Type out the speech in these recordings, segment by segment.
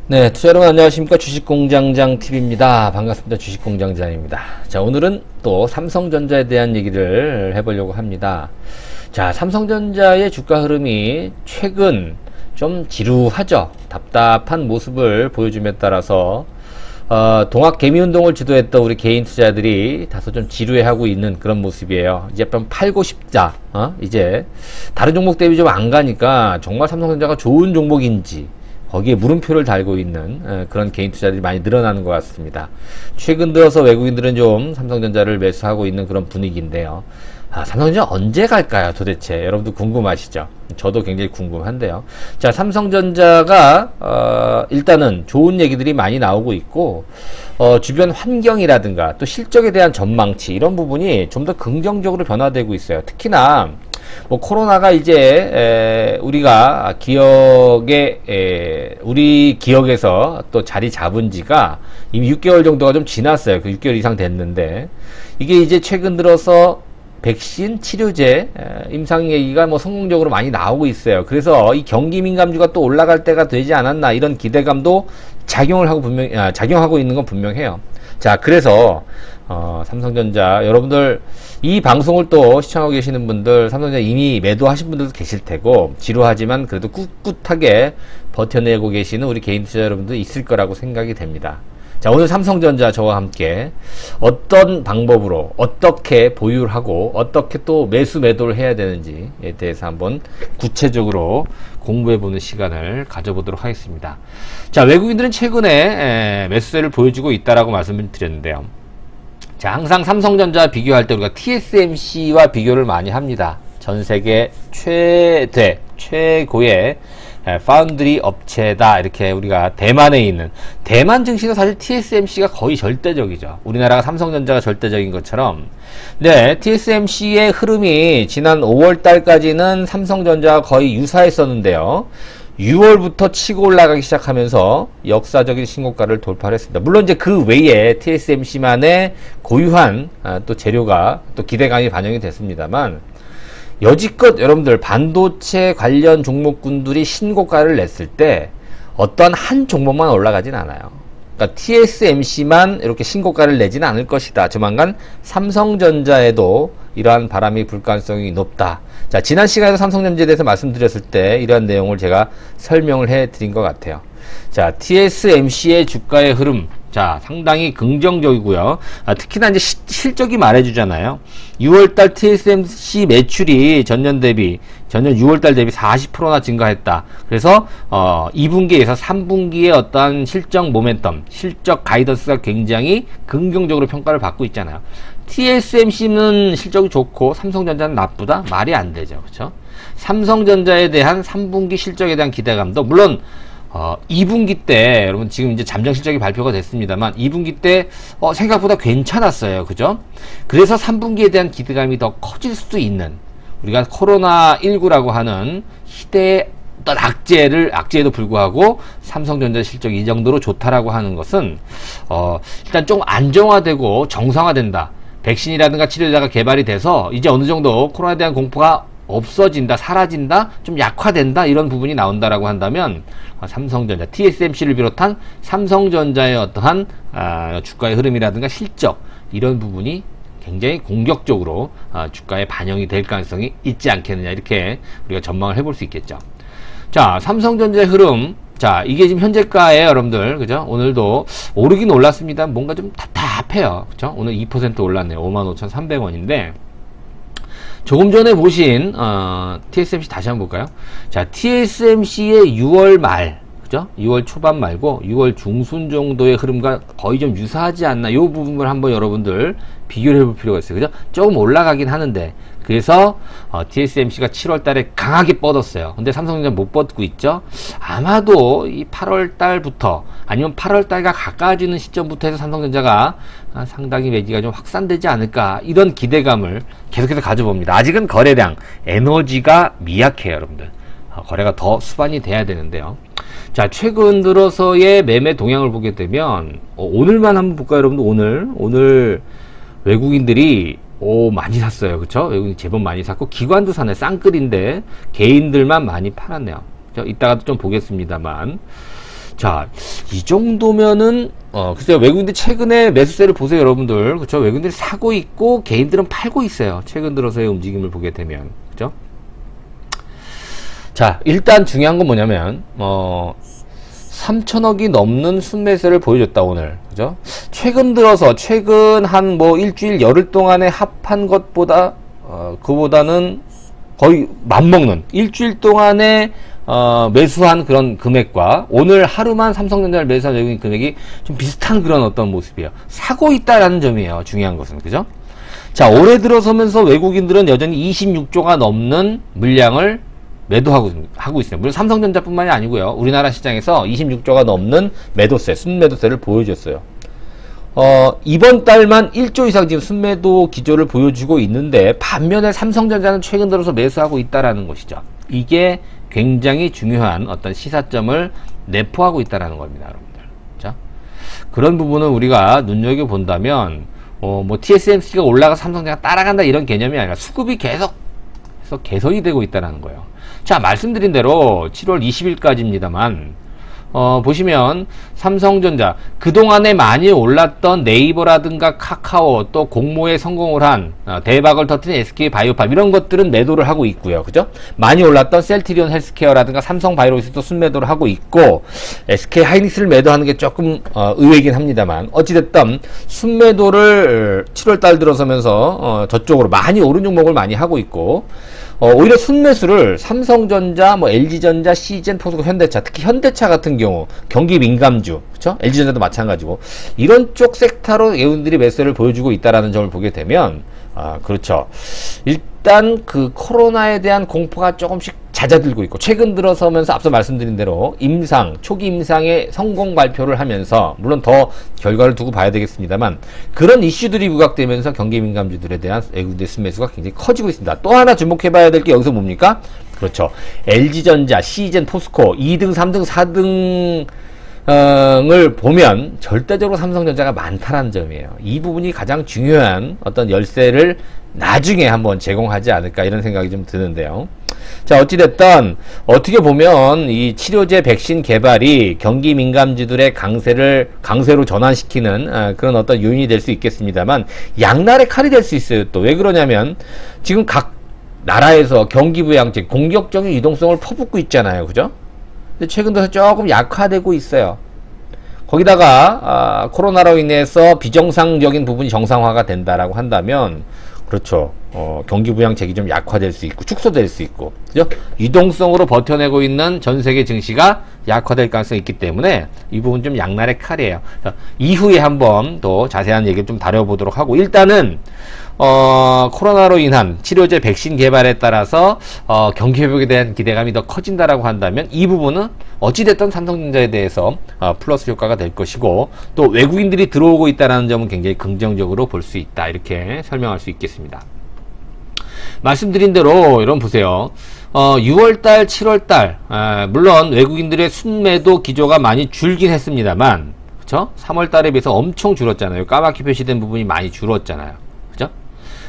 네, 투자 여러분 안녕하십니까. 주식공장장TV입니다. 반갑습니다. 주식공장장입니다. 자, 오늘은 또 삼성전자에 대한 얘기를 해보려고 합니다. 자, 삼성전자의 주가 흐름이 최근 좀 지루하죠. 답답한 모습을 보여줌에 따라서 동학 개미운동을 주도했던 우리 개인 투자들이 다소 좀 지루해하고 있는 그런 모습이에요. 이제 좀 팔고 싶다. 이제 다른 종목 대비 좀 안 가니까 정말 삼성전자가 좋은 종목인지 거기에 물음표를 달고 있는 그런 개인 투자들이 많이 늘어나는 것 같습니다. 최근 들어서 외국인들은 좀 삼성전자를 매수하고 있는 그런 분위기인데요. 삼성전자 언제 갈까요, 도대체? 여러분도 궁금하시죠? 저도 굉장히 궁금한데요. 자, 삼성전자가 일단은 좋은 얘기들이 많이 나오고 있고 주변 환경이라든가 또 실적에 대한 전망치 이런 부분이 좀 더 긍정적으로 변화되고 있어요. 특히나 뭐 코로나가 이제 우리가 우리 기억에서 또 자리 잡은 지가 이미 6개월 정도가 좀 지났어요. 그 6개월 이상 됐는데 이게 이제 최근 들어서 백신, 치료제, 임상 얘기가 뭐 성공적으로 많이 나오고 있어요. 그래서 이 경기 민감주가 또 올라갈 때가 되지 않았나 이런 기대감도 작용하고 있는 건 분명해요. 자, 그래서 삼성전자 여러분들 이 방송을 또 시청하고 계시는 분들 삼성전자 이미 매도하신 분들도 계실 테고 지루하지만 그래도 꿋꿋하게 버텨내고 계시는 우리 개인 투자 여러분들 있을 거라고 생각이 됩니다. 자, 오늘 삼성전자 저와 함께 어떤 방법으로 어떻게 보유를 하고 어떻게 또 매도를 해야 되는지에 대해서 한번 구체적으로 공부해보는 시간을 가져보도록 하겠습니다. 자, 외국인들은 최근에 매수세를 보여주고 있다라고 말씀을 드렸는데요. 자, 항상 삼성전자 비교할 때 우리가 TSMC와 비교를 많이 합니다. 전 세계 최고의 파운드리 업체다. 이렇게 우리가 대만에 있는 대만 증시도 사실 TSMC가 거의 절대적이죠. 우리나라가 삼성전자가 절대적인 것처럼. 네, TSMC의 흐름이 지난 5월 달까지는 삼성전자와 거의 유사했었는데요. 6월부터 치고 올라가기 시작하면서 역사적인 신고가를 돌파를 했습니다. 물론 이제 그 외에 TSMC만의 고유한 또 재료가 또 기대감이 반영이 됐습니다만 여지껏 여러분들 반도체 관련 종목군들이 신고가를 냈을 때 어떤 한 종목만 올라가진 않아요. 그러니까 TSMC만 이렇게 신고가를 내지는 않을 것이다. 조만간 삼성전자에도 이러한 바람이 불 가능성이 높다. 자, 지난 시간에서 삼성전자에 대해서 말씀드렸을 때 이러한 내용을 제가 설명을 해 드린 것 같아요. 자, TSMC의 주가의 흐름, 자, 상당히 긍정적이고요. 특히나 이제 실적이 말해주잖아요. 6월달 TSMC 매출이 전년 6월달 대비 40%나 증가했다. 그래서 2분기에서 3분기의 어떠한 실적 모멘텀, 실적 가이던스가 굉장히 긍정적으로 평가를 받고 있잖아요. TSMC는 실적이 좋고 삼성전자는 나쁘다? 말이 안 되죠. 그렇죠? 삼성전자에 대한 3분기 실적에 대한 기대감도 물론 2분기 때 여러분 지금 이제 잠정 실적이 발표가 됐습니다만 2분기 때 생각보다 괜찮았어요. 그죠? 그래서 3분기에 대한 기대감이 더 커질 수도 있는 우리가 코로나19라고 하는 시대의 어떤 악재에도 불구하고 삼성전자 실적이 이 정도로 좋다라고 하는 것은 일단 좀 안정화되고 정상화된다. 백신이라든가 치료제가 개발이 돼서 이제 어느 정도 코로나에 대한 공포가 없어진다, 사라진다, 좀 약화된다 이런 부분이 나온다라고 한다면 삼성전자, TSMC를 비롯한 삼성전자의 어떠한 주가의 흐름이라든가 실적 이런 부분이 굉장히 공격적으로 주가에 반영이 될 가능성이 있지 않겠느냐 이렇게 우리가 전망을 해볼 수 있겠죠. 자, 삼성전자의 흐름, 자, 이게 지금 현재가에 여러분들, 그죠? 오늘도 오르긴 올랐습니다. 뭔가 좀 답답해요. 그죠? 오늘 2% 올랐네요. 55,300원인데, 조금 전에 보신, TSMC 다시 한번 볼까요? 자, TSMC의 6월 말, 그죠? 6월 초반 말고 6월 중순 정도의 흐름과 거의 좀 유사하지 않나? 이 부분을 한번 여러분들 비교를 해볼 필요가 있어요. 그죠? 조금 올라가긴 하는데, 그래서 TSMC가 7월 달에 강하게 뻗었어요. 근데 삼성전자 못 뻗고 있죠. 아마도 이 8월 달부터 아니면 8월 달과 가까워지는 시점부터 해서 삼성전자가 상당히 매기가 좀 확산되지 않을까 이런 기대감을 계속해서 가져봅니다. 아직은 거래량, 에너지가 미약해요, 여러분들. 거래가 더 수반이 돼야 되는데요. 자, 최근 들어서의 매매 동향을 보게 되면 오늘만 한번 볼까요, 여러분들? 오늘 외국인들이 많이 샀어요. 그쵸? 외국인 제법 많이 샀고, 기관도 사네. 쌍끌인데, 개인들만 많이 팔았네요. 이따가도 좀 보겠습니다만. 자, 이 정도면은 글쎄요, 외국인들 최근에 매수세를 보세요, 여러분들. 그쵸? 외국인들이 사고 있고 개인들은 팔고 있어요. 최근 들어서의 움직임을 보게 되면. 그죠? 자, 일단 중요한 건 뭐냐면 3천억이 넘는 순매수를 보여줬다, 오늘. 그죠? 최근 들어서, 최근 한 일주일, 열흘 동안에 합한 것보다, 그보다는 거의 맞먹는, 일주일 동안에, 매수한 그런 금액과, 오늘 하루만 삼성전자를 매수한 외국인 금액이 좀 비슷한 그런 어떤 모습이에요. 사고 있다라는 점이에요, 중요한 것은. 그죠? 자, 올해 들어서면서 외국인들은 여전히 26조가 넘는 물량을 매도하고 있어요. 물론 삼성전자뿐만이 아니고요. 우리나라 시장에서 26조가 넘는 매도세, 순매도세를 보여줬어요. 이번 달만 1조 이상 지금 순매도 기조를 보여주고 있는데, 반면에 삼성전자는 최근 들어서 매수하고 있다라는 것이죠. 이게 굉장히 중요한 어떤 시사점을 내포하고 있다라는 겁니다, 여러분들. 자, 그런 부분은 우리가 눈여겨본다면, TSMC가 올라가 삼성전자가 따라간다 이런 개념이 아니라 수급이 계속 개선이 되고 있다는 거예요. 자, 말씀드린 대로 7월 20일까지입니다만 보시면 삼성전자 그동안에 많이 올랐던 네이버라든가 카카오, 또 공모에 성공을 한 대박을 터뜨린 SK바이오팜, 이런 것들은 매도를 하고 있고요. 그죠? 많이 올랐던 셀트리온 헬스케어라든가 삼성바이오로직도 순매도를 하고 있고, SK하이닉스를 매도하는 게 조금 의외이긴 합니다만, 어찌됐든 순매도를 7월달 들어서면서 저쪽으로 많이 오른 종목을 많이 하고 있고, 오히려 순매수를 삼성전자, LG전자, CGN, 포스코, 현대차, 특히 현대차 같은 경우 경기 민감주, 그쵸? LG전자도 마찬가지고, 이런 쪽 섹터로 외국인들이 매수를 보여주고 있다라는 점을 보게 되면, 그렇죠. 일단 그 코로나에 대한 공포가 조금씩 잦아들고 있고, 최근 들어서면서 앞서 말씀드린 대로 초기 임상의 성공 발표를 하면서, 물론 더 결과를 두고 봐야 되겠습니다만, 그런 이슈들이 부각되면서 경기 민감주들에 대한 외국인들의 순매수가 굉장히 커지고 있습니다. 또 하나 주목해 봐야 될 게 여기서 뭡니까? 그렇죠. LG전자, CGN, 포스코 2등, 3등, 4등 을 보면 절대적으로 삼성전자가 많다는 점이에요. 이 부분이 가장 중요한 어떤 열쇠를 나중에 한번 제공하지 않을까, 이런 생각이 좀 드는데요. 자, 어찌됐든 어떻게 보면 이 치료제 백신 개발이 경기 민감주들의 강세로 전환시키는 그런 어떤 요인이 될 수 있겠습니다만, 양날의 칼이 될 수 있어요. 또 왜 그러냐면 지금 각 나라에서 경기부양책, 공격적인 유동성을 퍼붓고 있잖아요. 그죠? 근데 최근 들어서 조금 약화되고 있어요. 거기다가 코로나로 인해서 비정상적인 부분이 정상화가 된다라고 한다면, 그렇죠. 경기부양책이 좀 약화될 수 있고 축소될 수 있고, 그죠? 유동성으로 버텨내고 있는 전 세계 증시가 약화될 가능성이 있기 때문에 이 부분 좀 양날의 칼이에요. 이후에 한번 또 자세한 얘기를 좀 다뤄보도록 하고, 일단은 코로나로 인한 치료제 백신 개발에 따라서 경기 회복에 대한 기대감이 더 커진다라고 한다면, 이 부분은 어찌됐든 삼성전자에 대해서 플러스 효과가 될 것이고, 또 외국인들이 들어오고 있다는 점은 굉장히 긍정적으로 볼 수 있다, 이렇게 설명할 수 있겠습니다. 말씀드린 대로 여러분 보세요. 6월달, 7월달 물론 외국인들의 순매도 기조가 많이 줄긴 했습니다만, 그쵸? 3월달에 비해서 엄청 줄었잖아요. 까맣게 표시된 부분이 많이 줄었잖아요. 그죠?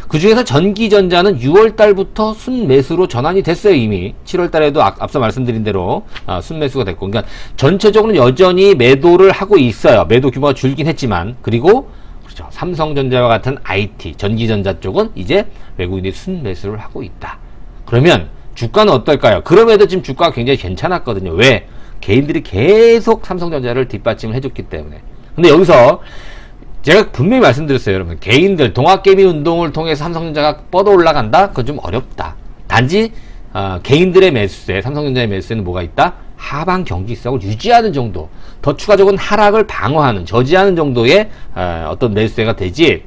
그 중에서 전기전자는 6월달부터 순매수로 전환이 됐어요. 이미 7월달에도 앞서 말씀드린 대로 순매수가 됐고, 그러니까 전체적으로 여전히 매도를 하고 있어요. 매도 규모가 줄긴 했지만. 그리고 그렇죠, 삼성전자와 같은 IT, 전기전자 쪽은 이제 외국인들이 순매수를 하고 있다. 그러면 주가는 어떨까요? 그럼에도 지금 주가가 굉장히 괜찮았거든요. 왜? 개인들이 계속 삼성전자를 뒷받침을 해줬기 때문에. 근데 여기서 제가 분명히 말씀드렸어요, 여러분. 개인들 동학개미 운동을 통해서 삼성전자가 뻗어 올라간다? 그건 좀 어렵다. 단지 개인들의 매수세, 삼성전자의 매수세는 뭐가 있다? 하방 경직성을 유지하는 정도, 더 추가적인 하락을 방어하는, 저지하는 정도의 어떤 매수세가 되지,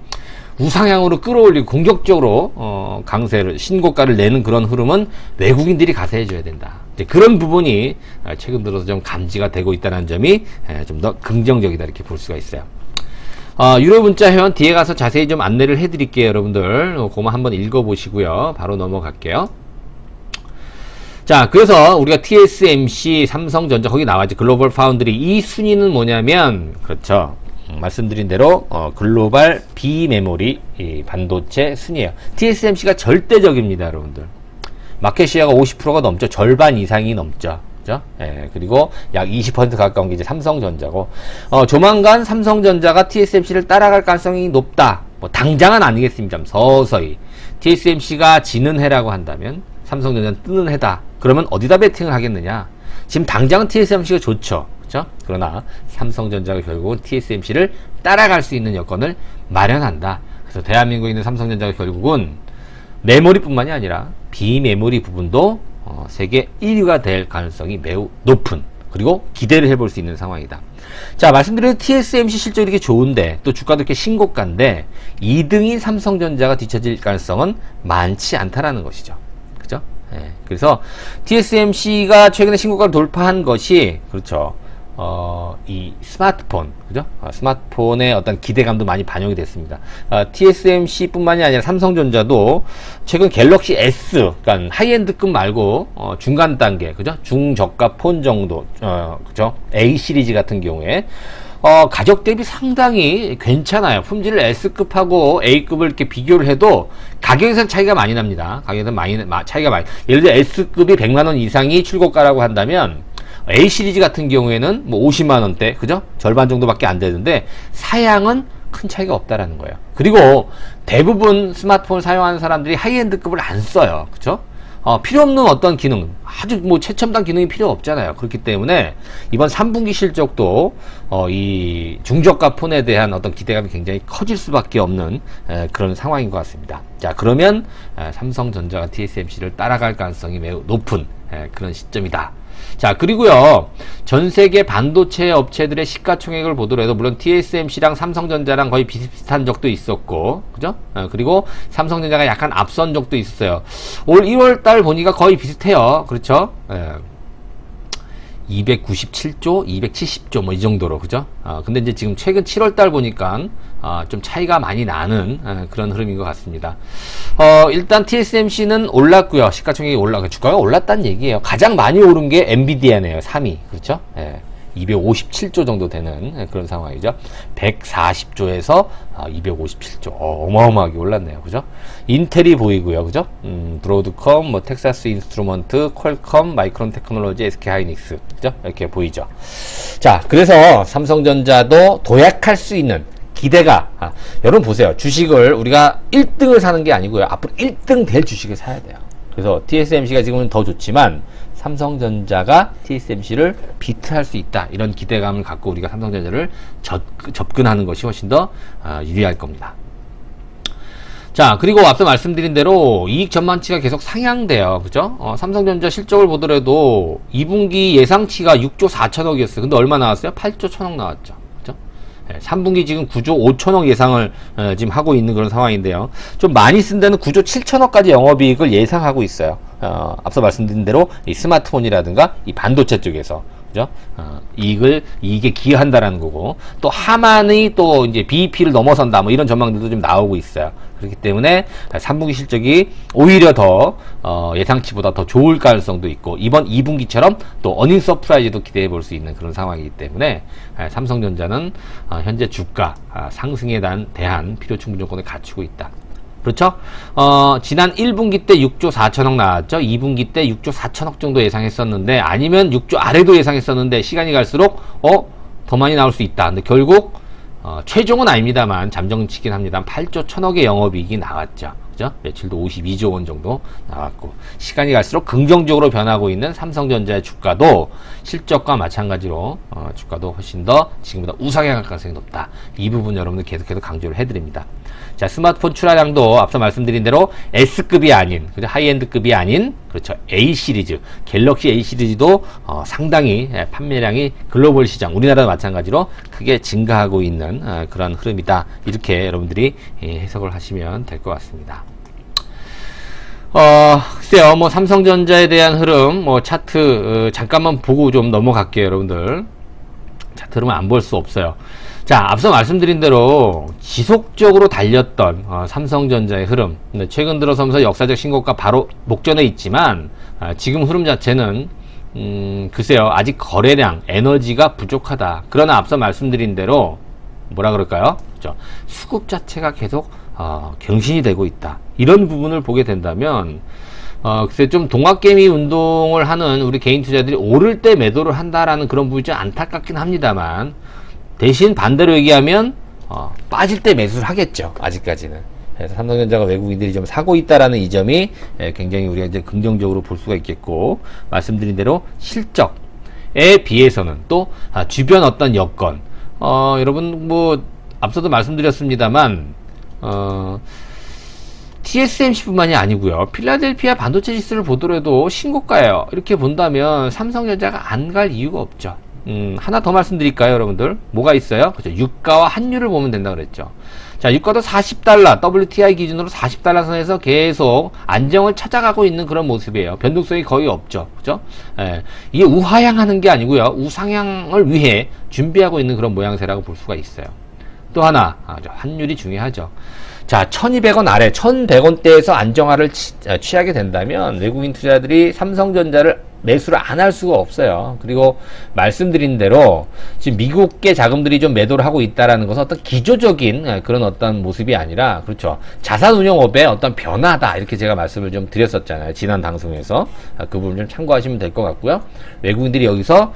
우상향으로 끌어올리고 공격적으로 강세를, 신고가를 내는 그런 흐름은 외국인들이 가세해줘야 된다. 이제 그런 부분이 최근 들어서 좀 감지가 되고 있다는 점이 좀 더 긍정적이다, 이렇게 볼 수가 있어요. 유료 문자 회원 뒤에 가서 자세히 좀 안내를 해드릴게요, 여러분들. 그거 한번 읽어보시고요. 바로 넘어갈게요. 자, 그래서 우리가 TSMC, 삼성전자, 거기 나와있죠. 글로벌 파운드리. 이 순위는 뭐냐면, 그렇죠. 말씀드린 대로, 글로벌 비메모리 반도체 순위예요. TSMC가 절대적입니다, 여러분들. 마켓시어가 50%가 넘죠. 절반 이상이 넘죠. 그죠? 예, 그리고 약 20% 가까운 게 이제 삼성전자고, 조만간 삼성전자가 TSMC를 따라갈 가능성이 높다. 뭐, 당장은 아니겠습니다. 서서히. TSMC가 지는 해라고 한다면, 삼성전자는 뜨는 해다. 그러면 어디다 베팅을 하겠느냐? 지금 당장은 TSMC가 좋죠. 그죠? 그러나, 삼성전자가 결국은 TSMC를 따라갈 수 있는 여건을 마련한다. 그래서 대한민국에 있는 삼성전자가 결국은 메모리뿐만이 아니라 비메모리 부분도 세계 1위가 될 가능성이 매우 높은, 그리고 기대를 해볼 수 있는 상황이다. 자, 말씀드린 TSMC 실적이 이렇게 좋은데 또 주가도 이렇게 신고가인데 2등인 삼성전자가 뒤처질 가능성은 많지 않다라는 것이죠. 그죠? 예, 그래서 TSMC가 최근에 신고가를 돌파한 것이, 그렇죠, 이 스마트폰, 그죠? 스마트폰의 어떤 기대감도 많이 반영이 됐습니다. TSMC 뿐만이 아니라 삼성전자도 최근 갤럭시 S, 그러니까 하이엔드급 말고, 중간 단계, 그죠? 중저가 폰 정도, 그죠? A 시리즈 같은 경우에, 가격 대비 상당히 괜찮아요. 품질을 S급하고 A급을 이렇게 비교를 해도 가격에서는 차이가 많이 납니다. 가격에서는 차이가 많이, 예를 들어 S급이 100만원 이상이 출고가라고 한다면, A 시리즈 같은 경우에는 뭐 50만원대, 그죠? 절반 정도밖에 안 되는데, 사양은 큰 차이가 없다라는 거예요. 그리고 대부분 스마트폰을 사용하는 사람들이 하이엔드급을 안 써요. 그죠? 필요 없는 어떤 기능, 아주 뭐 최첨단 기능이 필요 없잖아요. 그렇기 때문에 이번 3분기 실적도 이 중저가 폰에 대한 어떤 기대감이 굉장히 커질 수밖에 없는 그런 상황인 것 같습니다. 자, 그러면 삼성전자가 TSMC를 따라갈 가능성이 매우 높은 그런 시점이다. 자, 그리고요, 전 세계 반도체 업체들의 시가총액을 보더라도, 물론 TSMC랑 삼성전자랑 거의 비슷비슷한 적도 있었고, 그죠? 그리고 삼성전자가 약간 앞선 적도 있었어요. 올 1월달 보니까 거의 비슷해요. 그렇죠? 297조, 270조, 뭐 이 정도로, 그죠? 근데 이제 지금 최근 7월달 보니까, 좀 차이가 많이 나는, 그런 흐름인 것 같습니다. 일단 TSMC는 올랐고요. 시가총액이 주가가 올랐다는 얘기예요. 가장 많이 오른 게 엔비디아네요. 3위. 그렇죠? 257조 정도 되는 그런 상황이죠. 140조에서 257조. 어마어마하게 올랐네요. 그죠? 인텔이 보이고요. 그죠? 브로드컴, 뭐 텍사스 인스트루먼트, 퀄컴, 마이크론 테크놀로지, SK 하이닉스. 그죠? 이렇게 보이죠. 자, 그래서 삼성전자도 도약할 수 있는 기대가, 여러분 보세요. 주식을 우리가 1등을 사는 게 아니고요. 앞으로 1등 될 주식을 사야 돼요. 그래서 TSMC가 지금은 더 좋지만 삼성전자가 TSMC를 비트할 수 있다. 이런 기대감을 갖고 우리가 삼성전자를 접근하는 것이 훨씬 더 유리할 겁니다. 자, 그리고 앞서 말씀드린 대로 이익 전망치가 계속 상향돼요. 그죠? 삼성전자 실적을 보더라도 2분기 예상치가 6조 4천억이었어요. 근데 얼마 나왔어요? 8조 1천억 나왔죠. 3분기 지금 9조 5천억 예상을 지금 하고 있는 그런 상황인데요. 좀 많이 쓴 데는 9조 7천억까지 영업이익을 예상하고 있어요. 앞서 말씀드린 대로 이 스마트폰이라든가 이 반도체 쪽에서, 그죠? 이익에 기여한다라는 거고, 또 하만의 또 이제 BEP를 넘어선다, 뭐 이런 전망들도 좀 나오고 있어요. 그렇기 때문에 3분기 실적이 오히려 더 예상치보다 더 좋을 가능성도 있고, 이번 2분기처럼 또 어닝 서프라이즈도 기대해 볼 수 있는 그런 상황이기 때문에 삼성전자는 현재 주가 상승에 대한 필요 충분 조건을 갖추고 있다. 그렇죠? 지난 1분기 때 6조 4천억 나왔죠. 2분기 때 6조 4천억 정도 예상했었는데, 아니면 6조 아래도 예상했었는데, 시간이 갈수록 더 많이 나올 수 있다. 근데 결국 최종은 아닙니다만 잠정치긴 합니다. 8조 1천억의 영업이익이 나왔죠. 그죠? 매출도 52조 원 정도 나왔고, 시간이 갈수록 긍정적으로 변하고 있는 삼성전자의 주가도 실적과 마찬가지로 주가도 훨씬 더 지금보다 우상향 할 가능성이 높다. 이 부분 여러분들 계속해서 강조를 해드립니다. 자, 스마트폰 출하량도 앞서 말씀드린 대로 S급이 아닌, 그죠? 하이엔드급이 아닌, 그렇죠, A 시리즈, 갤럭시 A 시리즈도 상당히 판매량이 글로벌 시장, 우리나라도 마찬가지로 크게 증가하고 있는 그런 흐름이다. 이렇게 여러분들이 해석을 하시면 될 것 같습니다. 글쎄요, 뭐 삼성전자에 대한 흐름, 뭐 차트 잠깐만 보고 좀 넘어갈게요, 여러분들. 차트 흐름은 안 볼 수 없어요. 자, 앞서 말씀드린 대로 지속적으로 달렸던 삼성전자의 흐름, 최근 들어서면서 역사적 신고가 바로 목전에 있지만, 지금 흐름 자체는 글쎄요, 아직 거래량, 에너지가 부족하다. 그러나 앞서 말씀드린 대로 뭐라 그럴까요? 그렇죠? 수급 자체가 계속 경신이 되고 있다. 이런 부분을 보게 된다면 글쎄 좀 동학개미 운동을 하는 우리 개인 투자들이 오를 때 매도를 한다라는 그런 부분이 좀 안타깝긴 합니다만, 대신 반대로 얘기하면 빠질 때 매수를 하겠죠. 아직까지는. 그래서 삼성전자가 외국인들이 좀 사고 있다라는 이 점이 굉장히 우리가 이제 긍정적으로 볼 수가 있겠고, 말씀드린 대로 실적에 비해서는 또 주변 어떤 여건, 여러분 뭐 앞서도 말씀드렸습니다만 TSMC뿐만이 아니고요, 필라델피아 반도체 지수를 보더라도 신고가예요. 이렇게 본다면 삼성전자가 안 갈 이유가 없죠. 하나 더 말씀드릴까요, 여러분들? 뭐가 있어요? 그죠? 유가와 환율을 보면 된다 그랬죠. 자, 유가도 40달러, WTI 기준으로 40달러 선에서 계속 안정을 찾아가고 있는 그런 모습이에요. 변동성이 거의 없죠. 그죠? 예, 이게 우하향하는 게 아니고요, 우상향을 위해 준비하고 있는 그런 모양새라고 볼 수가 있어요. 또 하나, 환율이 중요하죠. 자, 1200원 아래, 1100원대에서 안정화를 취하게 된다면 외국인 투자들이 삼성전자를 매수를 안 할 수가 없어요. 그리고 말씀드린 대로 지금 미국계 자금들이 좀 매도를 하고 있다라는 것은 어떤 기조적인 그런 어떤 모습이 아니라, 그렇죠, 자산운용업의 어떤 변화다, 이렇게 제가 말씀을 좀 드렸었잖아요, 지난 방송에서. 그 부분 좀 참고하시면 될 것 같고요. 외국인들이 여기서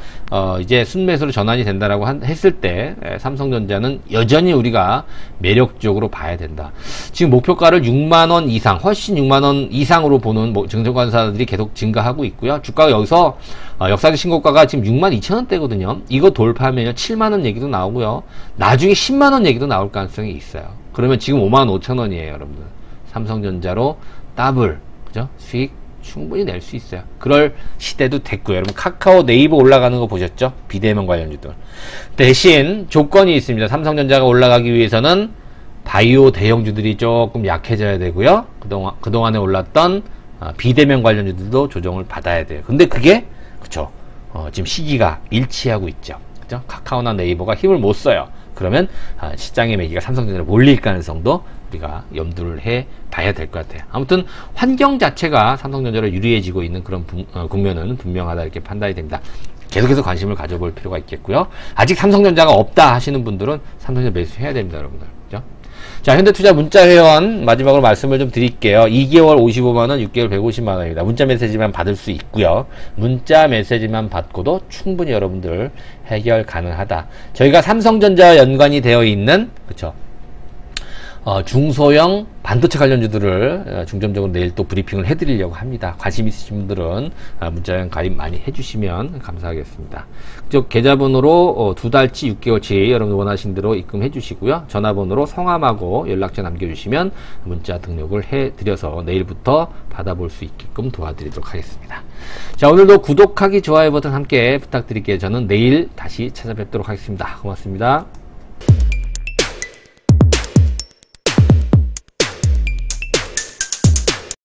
이제 순매수로 전환이 된다라고 했을 때 삼성전자는 여전히 우리가 매력적으로 봐야 된다. 지금 목표가를 6만원 이상, 훨씬 6만원 이상으로 보는 증권사들이 계속 증가하고 있고요. 주가가 여기서 역사적 신고가가 지금 62,000원대거든요. 이거 돌파하면 7만원 얘기도 나오고요, 나중에 10만원 얘기도 나올 가능성이 있어요. 그러면 지금 55,000원이에요 여러분들. 삼성전자로 더블, 그죠? 수익 충분히 낼 수 있어요. 그럴 시대도 됐고요. 여러분 카카오, 네이버 올라가는 거 보셨죠? 비대면 관련주들. 대신 조건이 있습니다. 삼성전자가 올라가기 위해서는 바이오 대형주들이 조금 약해져야 되고요, 그동안에 올랐던 비대면 관련주들도 조정을 받아야 돼요. 근데 그게, 그쵸, 지금 시기가 일치하고 있죠. 그죠? 카카오나 네이버가 힘을 못 써요. 그러면 시장의 매기가 삼성전자로 몰릴 가능성도 우리가 염두를 해 봐야 될 것 같아요. 아무튼 환경 자체가 삼성전자로 유리해지고 있는 그런 국면은 분명하다, 이렇게 판단이 됩니다. 계속해서 관심을 가져볼 필요가 있겠고요. 아직 삼성전자가 없다 하시는 분들은 삼성전자 매수해야 됩니다, 여러분들. 그죠? 자, 현대투자 문자 회원 마지막으로 말씀을 좀 드릴게요. 2개월 55만원, 6개월 150만원입니다. 문자 메시지만 받을 수 있고요. 문자 메시지만 받고도 충분히 여러분들 해결 가능하다. 저희가 삼성전자와 연관이 되어 있는, 그쵸, 중소형 반도체 관련주들을 중점적으로 내일 또 브리핑을 해드리려고 합니다. 관심 있으신 분들은 문자형 가입 많이 해주시면 감사하겠습니다. 즉 계좌번호로 2달치 6개월치 여러분 원하신 대로 입금해 주시고요, 전화번호로 성함하고 연락처 남겨주시면 문자 등록을 해드려서 내일부터 받아볼 수 있게끔 도와드리도록 하겠습니다. 자, 오늘도 구독하기, 좋아요 버튼 함께 부탁드릴게요. 저는 내일 다시 찾아뵙도록 하겠습니다. 고맙습니다.